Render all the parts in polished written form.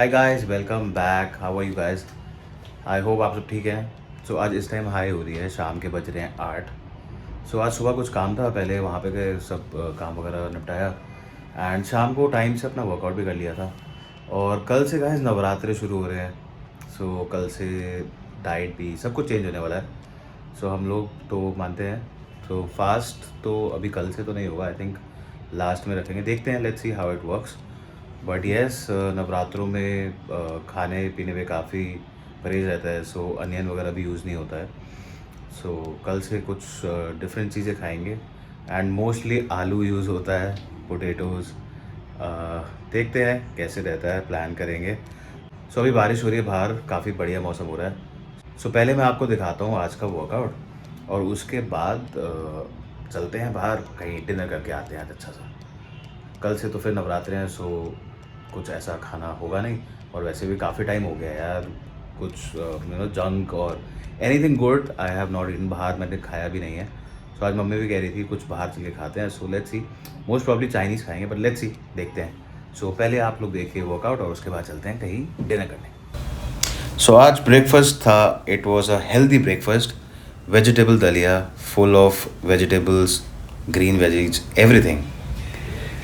Hi guys, welcome back. How are you guys? I hope आप सब ठीक हैं। सो आज इस टाइम हाई हो रही है, शाम के बज रहे हैं 8। सो आज सुबह कुछ काम था, पहले वहाँ पे गए, सब काम वगैरह निपटाया एंड शाम को टाइम से अपना वर्कआउट भी कर लिया था। और कल से गाइस नवरात्रे शुरू हो रहे हैं। सो कल से डाइट भी सब कुछ चेंज होने वाला है। सो हम लोग तो मानते हैं, तो फास्ट तो अभी कल से तो नहीं होगा, आई थिंक लास्ट में रखेंगे, देखते हैं, let's see how it works. But yes, नवरात्रों में खाने पीने में काफ़ी परहेज रहता है, सो अनियन वगैरह भी यूज़ नहीं होता है। सो कल से कुछ डिफरेंट चीज़ें खाएंगे एंड मोस्टली आलू यूज़ होता है, पोटैटोज़। देखते हैं कैसे रहता है, प्लान करेंगे। सो अभी बारिश हो रही है बाहर, काफ़ी बढ़िया मौसम हो रहा है। सो पहले मैं आपको दिखाता हूँ आज का वर्कआउट और उसके बाद चलते हैं बाहर, कहीं डिनर करके आते हैं आज अच्छा सा। कल से तो फिर नवरात्रे हैं, सो कुछ ऐसा खाना होगा नहीं। और वैसे भी काफ़ी टाइम हो गया यार, कुछ जंक और anything good I have not eaten. बाहर मैंने खाया भी नहीं है। सो आज मम्मी भी कह रही थी कुछ बाहर चल के खाते हैं, so let's see. Most probably Chinese खाएंगे, बट लेट्स सी, देखते हैं। सो पहले आप लोग देखिए वर्कआउट और उसके बाद चलते हैं कहीं डिनर करने। सो आज ब्रेकफास्ट था, it was a healthy breakfast. Vegetable daliya, full of vegetables, green veggies, everything.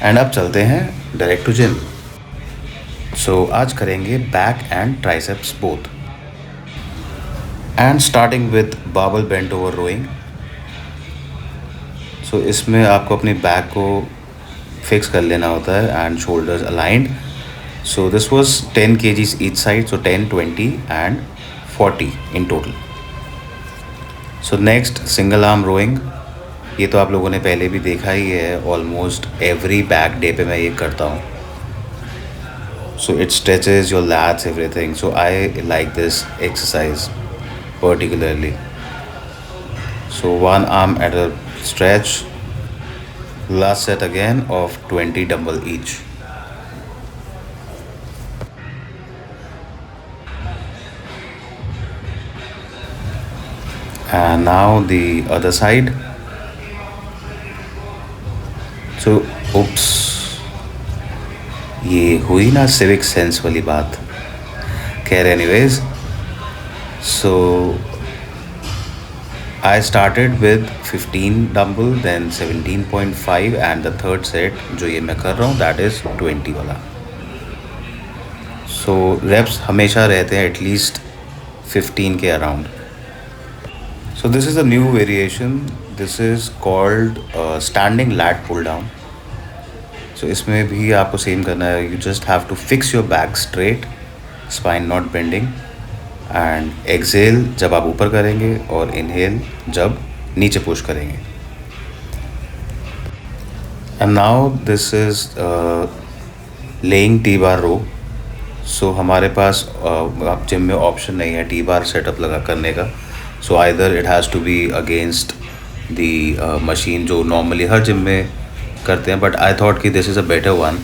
And अब चलते हैं डायरेक्ट टू जिम। सो आज करेंगे back and triceps both and starting with barbell bent over rowing. So इसमें आपको अपनी बैक को फिक्स कर लेना होता है and shoulders aligned. So this was 10 kgs each side, so 10, 20 and 40 in total. So next single arm rowing. ये तो आप लोगों ने पहले भी देखा ही है, ऑलमोस्ट एवरी बैक डे पे मैं ये करता हूँ। So it stretches your lats, everything. So I like this exercise particularly. So one arm at a stretch. Last set again of 20 dumbbell each. And now the other side. So oops, ये हुई ना civic sense वाली बात। खैर anyways, so I started with 15 dumbbell, then 17.5 and the third set जो ये मैं कर रहा हूँ that is 20 वाला। So reps हमेशा रहते हैं एटलीस्ट 15 के around. So this is a new variation. This is called standing lat pull down. So इसमें भी आपको सेम करना है, you just have to fix your back straight, spine not bending, and exhale जब आप ऊपर करेंगे और inhale जब नीचे पुश करेंगे। And now this is laying T-bar row. So हमारे पास आप जिम में ऑप्शन नहीं है T-bar सेटअप लगा करने का। So either it has to be against the machine जो नॉर्मली हर जिम में करते हैं, बट आई थॉट कि this is a better one.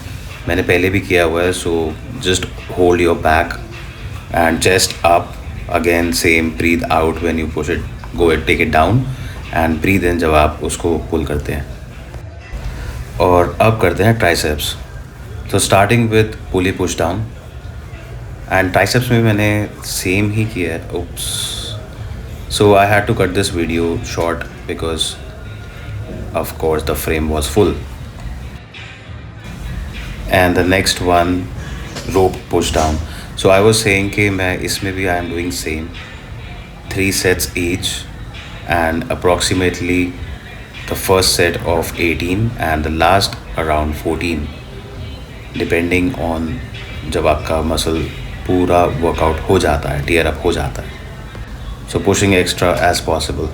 मैंने पहले भी किया हुआ है। So just hold your back and chest up, again same, breathe out when you push it, go it, take it down and breathe in जब आप उसको पुल करते हैं। और अब करते हैं ट्राइसेप्स। तो starting with pulley push down and triceps में मैंने सेम ही किया है। Oops, so I had to cut this video short because of course the frame was full. And the next one, rope push down. So I was saying कि मैं इसमें भी I am doing same, 3 sets each and approximately the first set of 18 and the last around 14 depending on जब आपका muscle पूरा workout हो जाता है, टीयर अप हो जाता है। So pushing extra as possible.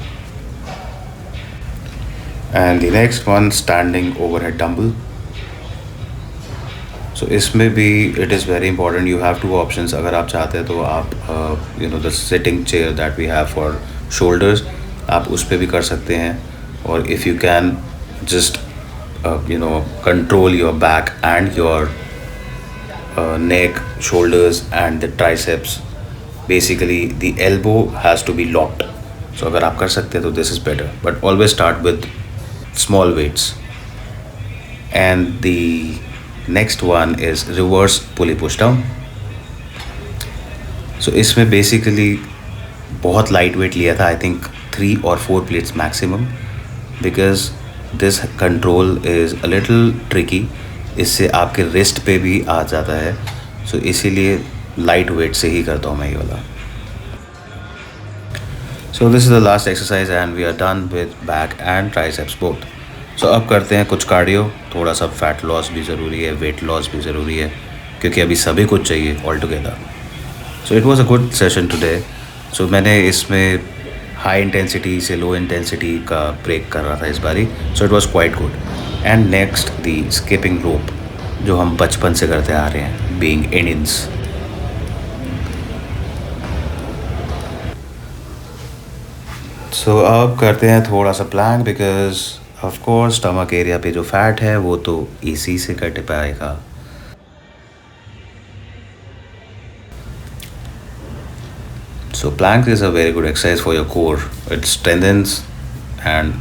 And the next one, standing overhead dumbbell. So इसमें भी it is very important, you have two options. अगर आप चाहते हैं तो आप the sitting chair that we have for shoulders, आप उस पर भी कर सकते हैं। और if you can just control your back and your neck, shoulders and the triceps, basically the elbow has to be locked. So अगर आप कर सकते हैं तो this is better, but always start with small weights. And the next one is reverse pulley push down. सो इसमें basically बहुत light weight लिया था, आई थिंक 3 और 4 plates maximum, because this control is a little tricky. इससे आपके wrist पे भी आ जाता है, सो इसीलिए लाइट वेट से ही करता हूँ मैं ये वाला। So this is the last exercise and we are done with back and triceps both. So अब करते हैं कुछ कार्डियो, थोड़ा सा फैट लॉस भी ज़रूरी है, वेट लॉस भी ज़रूरी है, क्योंकि अभी सभी कुछ चाहिए all together. So it was a good session today. So मैंने इसमें हाई इंटेंसिटी से लो इंटेंसिटी का ब्रेक कर रहा था इस बारी, सो it was quite good. And next the skipping rope, जो हम बचपन से करते आ रहे हैं बीइंग इंडियंस। सो अब करते हैं थोड़ा सा plank, because of course stomach area पे जो फैट है वो तो इसी से कट पाएगा। So plank is a very good exercise for your core, it strengthens and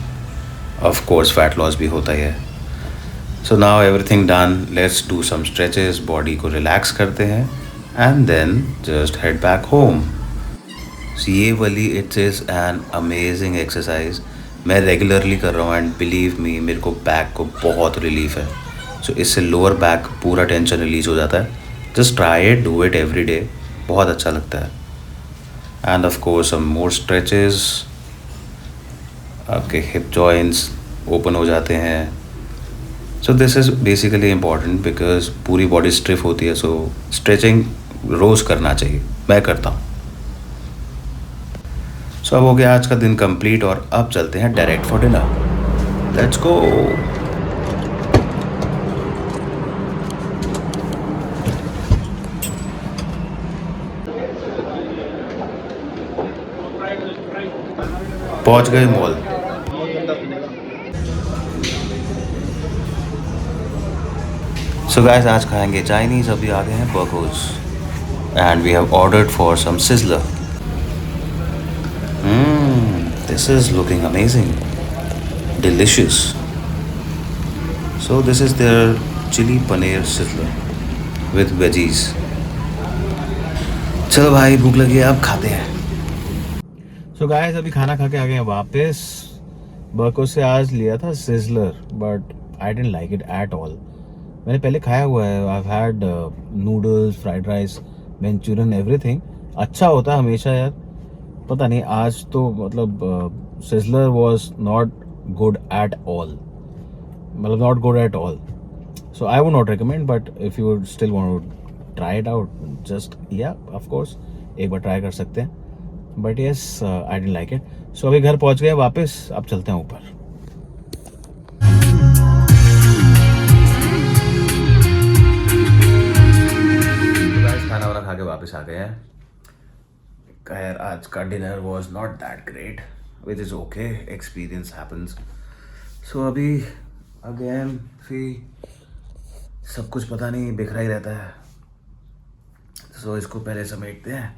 of course fat loss भी होता ही है। So now everything done, let's do some stretches, body को रिलैक्स करते हैं and then just head back home. ये वाली it's is an amazing exercise, मैं रेगुलरली कर रहा हूँ एंड बिलीव मी मेरे को बैक को बहुत रिलीफ है। सो इससे लोअर बैक पूरा टेंशन रिलीज हो जाता है। Just try it, do it every day, बहुत अच्छा लगता है। And of course some more stretches, आपके हिप जॉइंट्स ओपन हो जाते हैं। So this is basically important because पूरी बॉडी स्टिफ होती है, सो स्ट्रेचिंग रोज़ करना चाहिए, मैं करता हूँ। सो अब हो गया आज का दिन कंप्लीट और अब चलते हैं direct for dinner. Let's go. पहुंच गए मॉल। सो गाइस आज खाएंगे चाइनीज़, अभी आ गए हैं burgers and we have ordered for some sizzler. This is looking amazing, delicious. So this is their chilli paneer sizzler with veggies. चलो भाई भूख लगी है, अब खाते हैं। सो गाइस अभी खाना खा के आ गए हैं वापस। बर्को से आज लिया था sizzler, but I didn't like it at all. मैंने पहले खाया हुआ है, I had noodles, fried rice, Manchurian, everything अच्छा होता है हमेशा यार। पता नहीं आज तो मतलब sizzler was not good at all, मतलब not good at all. So I would not recommend, but if you still want to try it out, just yeah of course एक बार ट्राई कर सकते हैं। But yes I didn't like it. So अभी घर पहुंच गए वापस, अब चलते हैं ऊपर। खाना वाना खा के वापस आ गए हैं। खैर आज का dinner was not that great, which is okay, experience happens. So अभी अगेन फिर सब कुछ पता नहीं बिखरा ही रहता है, सो इसको पहले समेटते हैं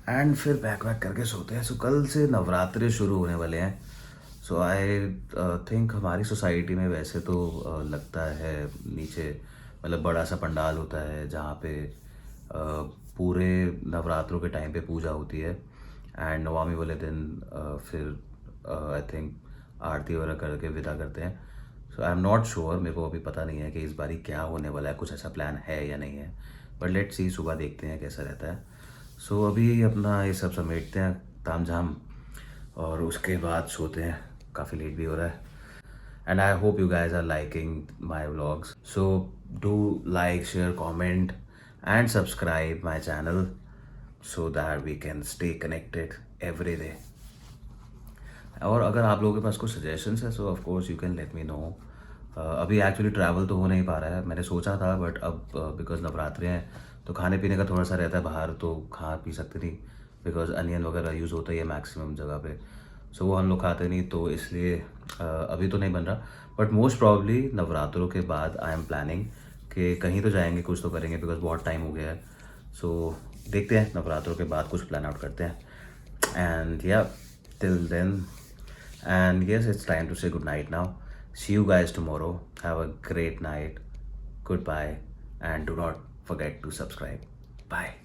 एंड फिर बैक वैक करके सोते हैं। सो कल से नवरात्रे शुरू होने वाले हैं। सो आई थिंक हमारी सोसाइटी में वैसे तो लगता है नीचे, मतलब बड़ा सा पंडाल होता है जहाँ पे पूरे नवरात्रों के टाइम पे पूजा होती है एंड नवमी वाले दिन फिर आई थिंक आरती वगैरह करके विदा करते हैं। सो आई एम नॉट श्योर, मेरे को अभी पता नहीं है कि इस बारी क्या होने वाला है, कुछ ऐसा प्लान है या नहीं है, बट लेट्स सी, सुबह देखते हैं कैसा रहता है। सो अभी अपना ये सब समेटते हैं ताम झाम और उसके बाद सोते हैं, काफ़ी लेट भी हो रहा है। And I hope you guys are liking my vlogs, so do like, share, comment and subscribe my channel so that we can stay connected every day. और अगर आप लोगों के पास कुछ सजेशंस है, so of course you can let me know. अभी actually travel तो हो नहीं पा रहा है, मैंने सोचा था, बट अब बिकॉज नवरात्रे हैं तो खाने पीने का थोड़ा सा रहता है, बाहर तो खा पी सकते नहीं, बिकॉज अनियन वगैरह यूज़ होता ही है मैक्सिमम जगह पे। सो वो हम लोग खाते नहीं, तो इसलिए अभी तो नहीं बन रहा, बट मोस्ट प्रॉब्ली नवरात्रों के बाद आई एम प्लानिंग कि कहीं तो जाएंगे, कुछ तो करेंगे, बिकॉज बहुत टाइम हो गया है। सो देखते हैं, नवरात्रों के बाद कुछ प्लान आउट करते हैं। एंड या till then, and yes, it's time to say good night now. See you guys tomorrow. Have a great night. Goodbye, and do not forget to subscribe. Bye.